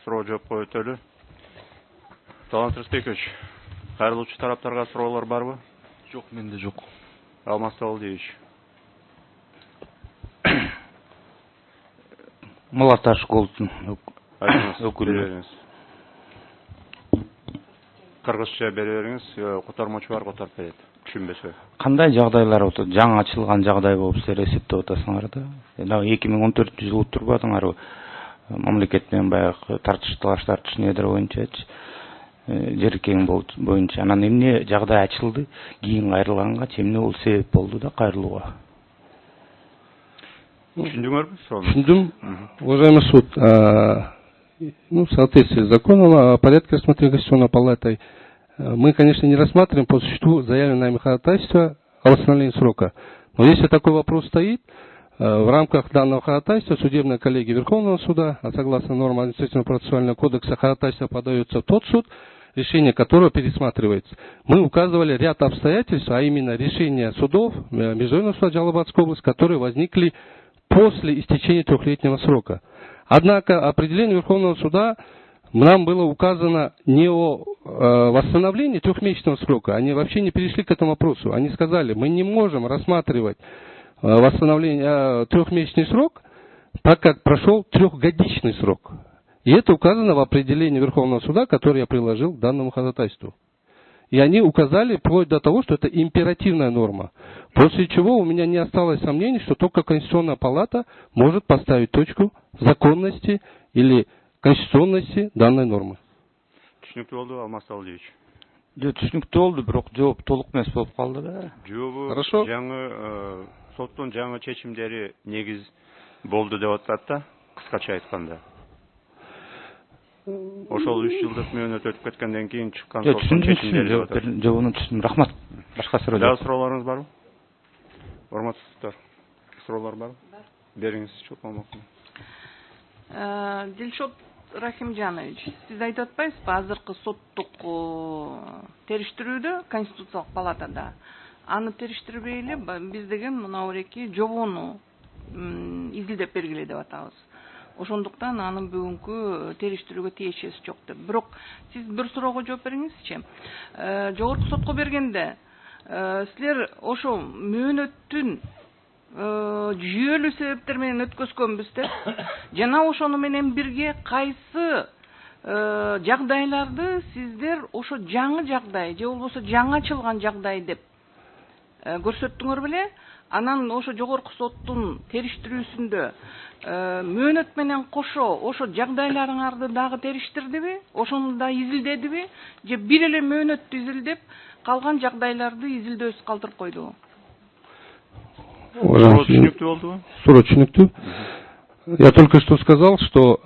суроо жооп өтөлү. Талант Рысбекович, кайрылуучу тараптарга суроолор барбы? Жок, менде жок. Алмаз Табылдиевич. Мулаташ Голдун өкүлү. Кыргызча бере бериңиз, котормочу бар которуп берет. Түшүнбөсө. Кандай жагдайлар өтөт? Жаңы ачылган жагдай болуп силер эсептеп атасыңар да. 2014-жылы турбадыңар мамлекет менен баягы тартыштар недер боюнчачы. Жер кең боюнча. Анан эмне жагдай ачылды? Кийин кайрылганга эмне бул себеп болду да кайрылууга? Түшүндүңөрбү? Түшүндүм. Уважаемый суд, в соответствии с законом о порядке рассмотрения Конституционной палатой, мы, конечно, не рассматриваем по существу заявленное нами ходатайство о восстановлении срока. Но если такой вопрос стоит, в рамках данного ходатайства судебная коллегия Верховного суда, а согласно нормам административного процессуального кодекса, ходатайство подается в тот суд, решение которого пересматривается. Мы указывали ряд обстоятельств, а именно решения судов, Международного суда Джалалабадской области, которые возникли после истечения трехлетнего срока. Однако определение Верховного суда нам было указано не о восстановлении трехмесячного срока. Они вообще не перешли к этому вопросу. Они сказали, мы не можем рассматривать восстановление трехмесячный срок, так как прошел трехгодичный срок. И это указано в определении Верховного суда, которое я приложил к данному ходатайству. И они указали вплоть до того, что это императивная норма. После чего у меня не осталось сомнений, что только Конституционная палата может поставить точку законности или конституционности данной нормы. Түшүнүктүү болду, Алмаз Табылдиевич. Түшүнүктүү болду, бирок жооп толук эмес болуп калды да. Жообу Хорошо. жаңы соттун жаңы чечимдери негиз болду деп атат да, кыскача айтканда. Ошол 3 жылдык мөөнөт өтүп кеткенден кийин чыккан соттун чечимдери деп атат. Жообуну түшүндүм. Рахмат. Башка суроо жок. Дагы суроолоруңуз барбы? Урматтуу суттар. Суроолор барбы? Бериңиз, чукмамак. Дилшот Рахимжанович, сиз айтып атпайсызбы, азыркы соттук териштирүүдө Конституциялык палатада аны териштирбей эле биз деген мынауреки жобону изилдеп бергиле деп атабыз. Ошондуктан анын бүгүнкү териштирүүгө тиешеси жок деп. Бирок сиз бир суроого жооп бериңизчи. Жогорку сотко бергенде силер ошо мөөнөттүн жүйөлүү себептер менен өткөзгөнбүз деп, жана ошону менен бирге кайсы жагдайларды сиздер ошо жаңы жагдай же болбосо жаңы ачылган жагдай деп көрсөттүңөр беле? Анан ошо жогорку соттун териштирүүсүндө мөөнөт менен кошо ошо жагдайларыңарды дагы териштирдиби? Ошону да изилдедиби? Же бир эле мөөнөттү изилдеп, калган жагдайларды изилдөөсүз калтырып койдубу? Суроо түшүнүктүү болдубу? Суроо түшүнүктүү. Я только что сказал, что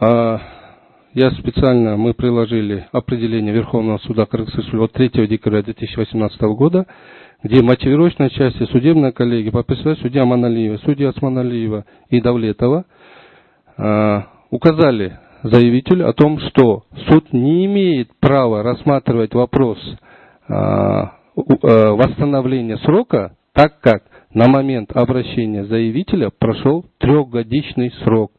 мы приложили определение Верховного суда Кыргызской Республики от 3 декабря 2018 года, где в мотивировочной части судебная коллегия по председателю судья Аманалиева, судья Османалиева и Давлетова указали заявителю о том, что суд не имеет права рассматривать вопрос восстановления срока, так как на момент обращения заявителя прошел трехгодичный срок.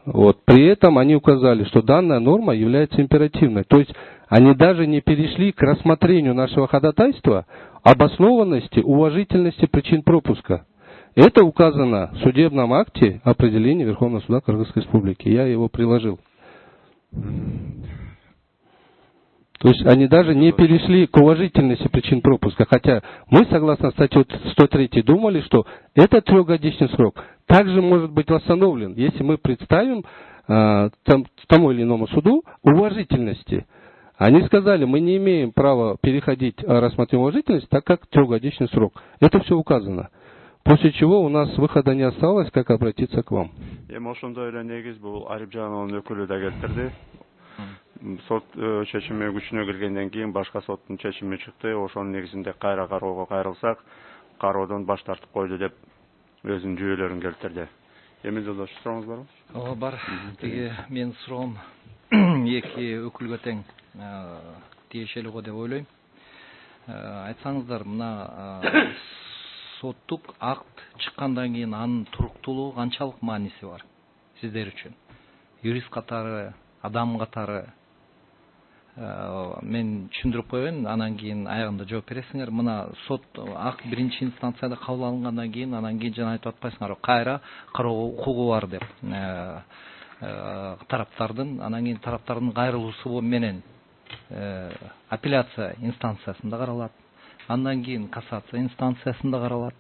Вот. При этом они указали, что данная норма является императивной. То есть они даже не перешли к рассмотрению нашего ходатайства обоснованности, уважительности причин пропуска. Это указано в судебном акте определения Верховного суда Кыргызской Республики. Я его приложил. То есть они даже не перешли к уважительности причин пропуска. Хотя мы, согласно статье 103, думали, что этот трехгодичный срок также может быть восстановлен, если мы представим тому или иному суду уважительности. Они сказали, мы не имеем права переходить рассмотрение уважительности, так как трехгодичный срок. Это все указано. После чего у нас выхода не осталось, как обратиться к вам. Сот чечими күчүнө киргенден кийин башка соттун чечими чыкты. Ошонун негизинде кайра кароого кайрылсак, кароодон баш тартып койду деп өзүнүн жүйөлөрүн келтирди. Эми жолдош сурооңуз барбы? Ооба бар. Тиги менин суроом эки өкүлгө тең тиешелүү го деп ойлойм. Айтсаңыздар, мына соттук акт чыккандан кийин анын туруктуулугу канчалык мааниси бар сиздер үчүн? Юрист катары адам катары мен түшүндүрүп коеюн, анан кийин аягында жооп бересиңер. Мына сот ак биринчи инстанцияда кабыл алынгандан кийин, анан кийин жана айтып атпайсыңар, кайра кароо укугу бар деп тараптардын. Анан кийин тараптардын кайрылуусу менен апелляция инстанциясында каралат. Андан кийин кассация инстанциясында каралат.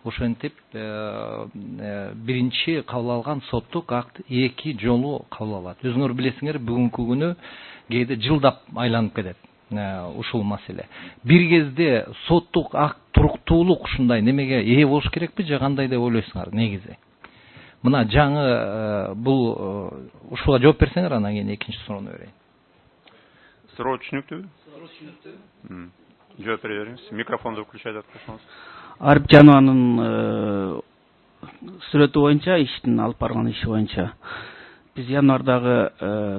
Ошентип биринчи кабыл алган соттук акт эки жолу кабыл алат. Өзүңөр билесиңер, бүгүнкү күнү кээде жылдап айланып кетет ушул маселе. Бир кезде соттук акт туруктуулук ушундай немеге ээ болуш керекпи же кандай деп ойлойсуңар негизи? Мына жаңы бул ушуга жооп берсеңер, анан кийин экинчи суроону берейин. Суроо түшүнүктүүбү? Суроо түшүнүктүү. Жооп бере бериңиз. Микрофонду включать этип койсоңуз. Арипжанованын сүрөтү боюнча, иштин алып барган иши боюнча биз январдагы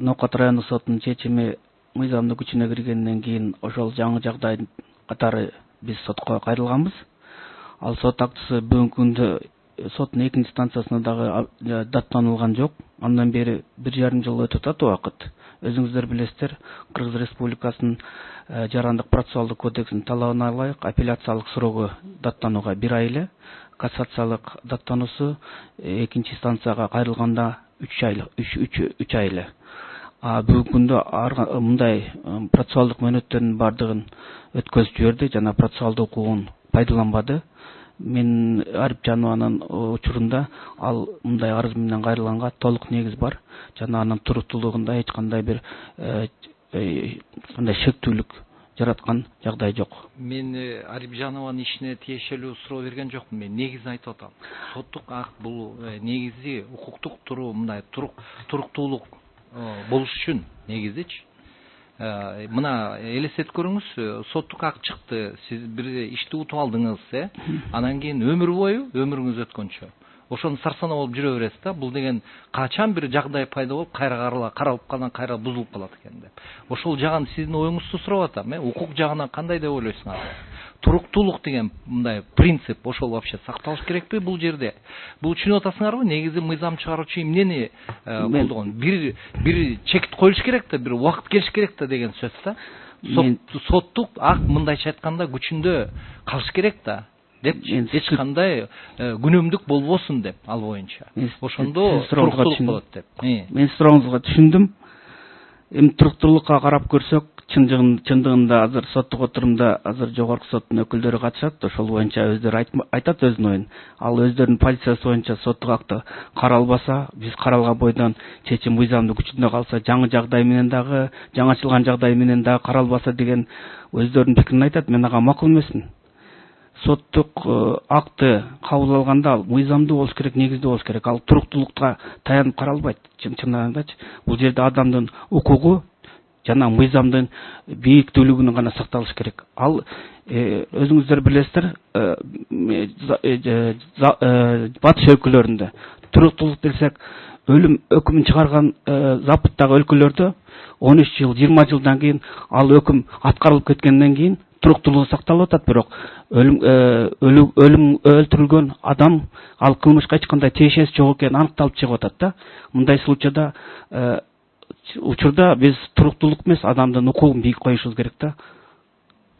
Ноокат райондук сотунун чечими мыйзамдуу күчүнө киргенден кийин ошол жаңы жагдай катары биз сотко кайрылганбыз. Ал сот актысы бүгүнкү күндө соттун экинчи станциясына дагы даттанылган жок. Андан бери 1,5 жыл өтүп атат убакыт. Өзүңүздөр билесиздер, Кыргыз Республикасынын жарандык процессуалдык кодексинин талабына ылайык апелляциялык суроого даттанууга 1 ай эле, кассациялык даттануусу экинчи станцияга кайрылганда 3 ай эле. Бүгүнкү күндө мындай процессуалдык мөөнөттөрдүн бардыгын өткөзүп жиберди жана процессуалдык укугун пайдаланбады. Мен Арипжанованын учурунда ал мындай арыз менен кайрылганга толук негиз бар жана анын туруктуулугунда эч кандай бир кандай шектүүлүк жараткан жагдай жок. Мен Арипжанованын ишине тиешелүү суроо берген жокмун. Мен негизи айтып атам. Соттук акт бул негизи укуктук туруу мындай туруктуулук болуш үчүн негизичи. Мына элестетип көрүңүз, соттук акт чыкты, сиз бир ишти утуп алдыңыз, анан кийин өмүр бою өмүрүңүз өткөнчө ошону сарсана болуп жүрө бересиз да. Бул деген качан бир жагдай пайда болуп, кайра каралып калган, кайра бузулуп калат экен деп. Ошол жагын сиздин оюңузду сурап атам. Укук жагынан кандай деп ойлойсуңар? Туруктуулук деген мындай принцип ошол вообще сакталыш керекпи бул жерде? Бул түшүнүп атасыңарбы? Негизи мыйзам чыгаруучу эмнени колдогон? Бир чекит коюш керек да, бир убакыт келиш керек да деген сөз да. Соттук акт мындайча айтканда күчүндө калыш керек да деп, эч кандай күнөмдүк болбосун деп, ал боюнча. Ошондо туруктуулук болот деп. Мен сурооңузга түшүндүм. Эми туруктуулукка карап көрсөк, чындыгында азыр соттук отурумда азыр жогорку соттун өкүлдөрү катышат, ошол боюнча өздөрү айтат өзүнүн оюн. Ал өздөрүнүн позициясы боюнча соттук акты каралбаса, биз каралган бойдон чечим мыйзамдуу күчүндө калса, жаңы жагдай менен дагы, жаңычылган жагдай менен дагы каралбаса деген өздөрүнүн пикирин айтат. Мен ага макул эмесмин. Соттук акты кабыл алганда ал мыйзамдуу болуш керек, негиздүү болуш керек. Ал туруктуулукка таянып каралбайт. Чындыгындачы бул жерде адамдын укугу жана мыйзамдын бийиктүүлүгүнүн гана сакталыш керек. Ал өзүңүздөр билесиздер, батыш өлкөлөрүндө туруктуулук десек, өлүм өкүмүн чыгарган запыттагы өлкөлөрдө 13 жыл, 20 жылдан кийин ал өкүм аткарылып кеткенден кийин туруктуулугу сакталып атат, бирок өлүм өлтүрүлгөн адам ал кылмышка эч кандай тиешеси жок экени аныкталып чыгып атат да. Мындай случайда учурда биз туруктуулук эмес, адамдын укугун бийик коюшубуз керек да.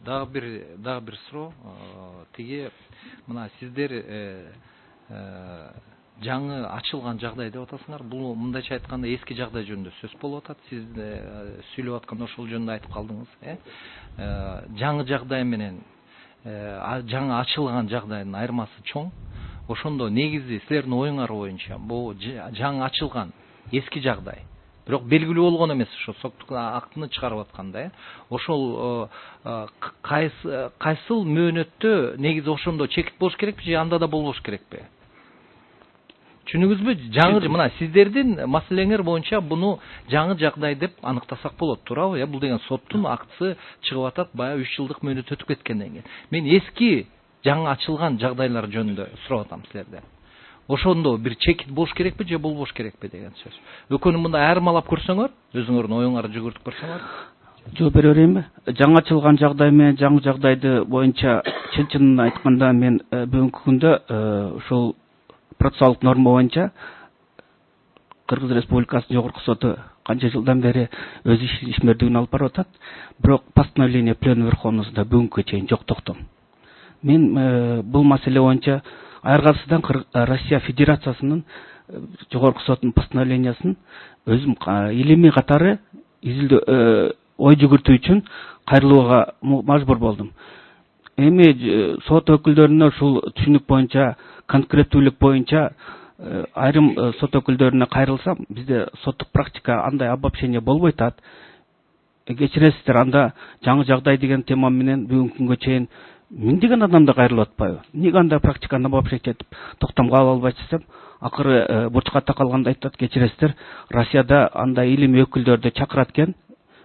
Дагы бир суроо. Тиги мына сиздер жаңы ачылган жагдай деп атасыңар. Бул мындайча айтканда эски жагдай жөнүндө сөз болуп атат. Сиз сүйлөп атканда ошол жөнүндө айтып калдыңыз. Жаңы жагдай менен жаңы ачылган жагдайдын айырмасы чоң. Ошондо негизи силердин оюңар боюнча бул жаңы ачылган эски жагдай, бирок белгилүү болгон эмес, ошо соттук актыны чыгарып атканда, ошол кайсыл мөөнөттө негизи ошондо чекит болуш керекпи же анда да болбош керекпи? Түшүнүңүзбү? Жаңы мына сиздердин маселеңер боюнча буну жаңы жагдай деп аныктасак болот, туурабы? Бул деген соттун актысы чыгып атат, баягы 3 жылдык мөөнөт өтүп кеткенден кийин. Мен эски жаңы ачылган жагдайлар жөнүндө сурап атам силерден. Ошондо бир чекит болуш керекпи же болбош керекпи деген сөз. Экөөнү мындай айырмалап көрсөңөр, өзүңөрдүн оюңарды жүгүртүп көрсөңөр. Жооп бере берейинби? Жаңы ачылган жагдай менен жаңы жагдайды боюнча чын айтканда мен бүгүнкү күндө ушул процессуалдык норма боюнча Кыргыз Республикасынын жогорку соту канча жылдан бери өз ишмердигин алып барып атат. Бирок постановление Пленум Верховностунда бүгүнкү чейин жок токтом. Мен бул маселе боюнча айыргасыздан Россия Федерациясынын жогорку сотунун постановлениясын өзүм илимий катары изилдөө ой жүгүртүү үчүн кайрылууга мажбур болдум. Эми сот өкүлдөрүнө ушул түшүнүк боюнча, конкреттүүлүк боюнча айрым сот өкүлдөрүнө кайрылсам, бизде соттук практика андай обобщение болбой атат. Кечиресиздер, анда жаңы жагдай деген тема менен бүгүнкү күнгө чейин миңдеген адамдар кайрылып атпайбы? Эмнеге андай практиканы обобщать этип токтомго ала албайт десем, акыры бурчка такалганда айтат, кечиресиздер, Россияда андай илимий өкүлдөрдү чакырат экен,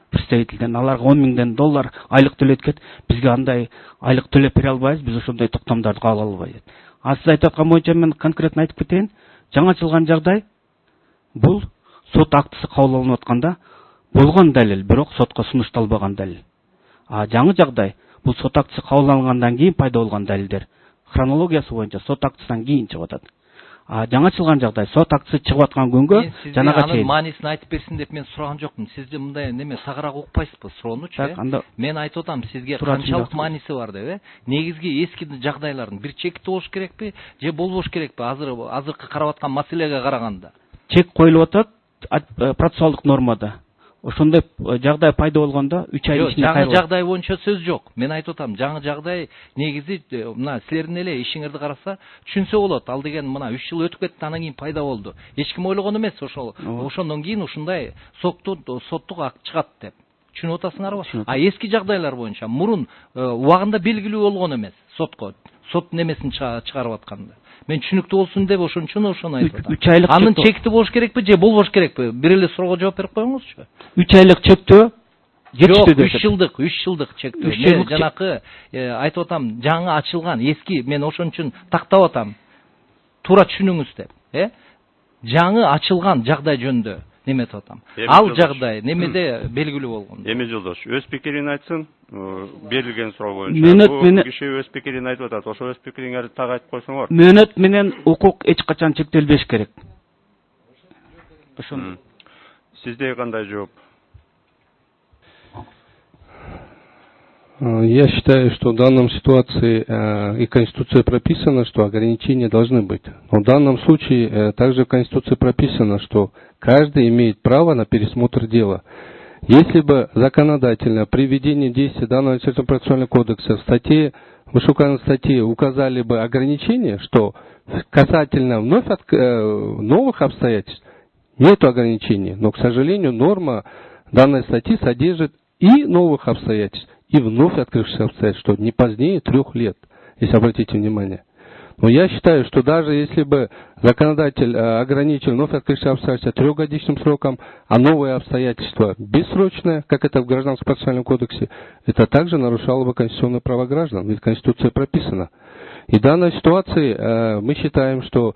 представительден, аларга $10,000 айлык төлөйт экен, бизге андай айлык төлөп бере албайбыз, биз ошондой токтомдорду кабыл ала албайбыз. Сиз айтып аткан боюнча мен конкретно айтып кетейин, жаңы ачылган жагдай бул сот актысы кабыл алынып атканда болгон далил, бирок сотко сунушталбаган далил. Жаңы жагдай бул сот актысы кабыл алынгандан кийин пайда болгон далилдер. Хронологиясы боюнча сот актысынан кийин чыгып атат. Жаңы ачылган жагдай сот актысы чыгып аткан күнгө жанага чейин. Анын маанисин айтып берсин деп мен сураган жокмун. Сизде мындай неме сагыраак укпайсызбы суроонучу? Мен айтып атам сизге канчалык мааниси бар деп, негизги эски жагдайлардын бир чекити болуш керекпи, же болбош керекпи азыркы карап аткан маселеге караганда? Чек коюлуп атат процессуалдык нормада. Ошондой жагдай пайда болгондо 3 ай ичинде жаңы жагдай боюнча сөз жок. Мен айтып атам, жаңы жагдай негизи мына силердин эле ишиңерди караса түшүнсө болот. Ал деген мына 3 жыл өтүп кетти, анан кийин пайда болду. Эч ким ойлогон эмес ошондон кийин ушундай соттук акт чыгат деп. Түшүнүп атасыңарбы? Эски жагдайлар боюнча мурун убагында белгилүү болгон эмес сотко. Сот немесин чыгарып атканда. Мен түшүнүктүү болсун деп ошон үчүн ошону айтып атам. Анын чекти болуш керекпи же болбош керекпи? Бир эле суроого жооп берип коюңузчу. 3 айлык чектөө жетиштүү деп. 3 жылдык чектөө. Мен жанакы айтып атам, жаңы ачылган, эски, мен ошон үчүн тактап атам. Туура түшүнүңүз деп. Жаңы ачылган жагдай жөнүндө неметип атам. Ал жагдай немеде белгилүү болгон. Эми Жолдош, өз пикирин айтсын, берилген суроо боюнча. Бул киши өз пикирин айтып атат. Ошо өз пикириңерди так айтып койсоңор. Мөөнөт менен укук эч качан чектелбеш керек. Ошону. Сизде кандай жооп? Я считаю, что в данном ситуации и Конституция прописано, что ограничения должны быть. Но в данном случае также в Конституции прописано, что каждый имеет право на пересмотр дела. Если бы законодательно при введении действия данного Административно-процессуального кодекса в статье, в вышеуказанной статье указали бы ограничения, что касательно вновь новых обстоятельств нет ограничений, но, к сожалению, норма данной статьи содержит и новых обстоятельств, и вновь открывшихся обстоятельств, что не позднее 3 лет, если обратите внимание. Но я считаю, что даже если бы законодатель ограничил вновь открывшиеся обстоятельства 3-годичным сроком, а новые обстоятельства бессрочное, как это в Гражданском процессуальном кодексе, это также нарушало бы конституционные права граждан, ведь в Конституции прописано. И в данной ситуации мы считаем, что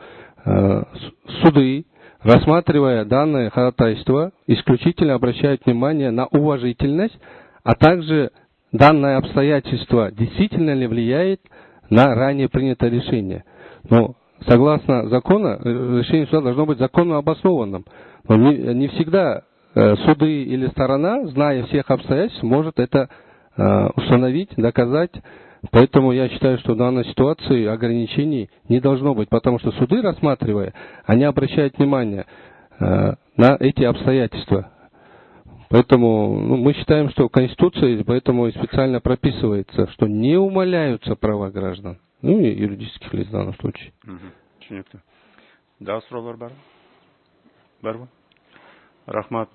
суды, рассматривая данное ходатайство, исключительно обращают внимание на уважительность, а также данное обстоятельство действительно ли влияет на ранее принятое решение. Но согласно закону, решение суда должно быть законно обоснованным. Но не всегда суды или сторона, зная всех обстоятельств, может это установить, доказать. Поэтому я считаю, что в данной ситуации ограничений не должно быть, потому что суды, рассматривая, они обращают внимание на эти обстоятельства. Поэтому мы считаем, что в Конституции поэтому и специально прописывается, что не умаляются права граждан, ну и юридических лиц в данном случае. Түшүнүктүү. Да суроолор барбы? Рахмат.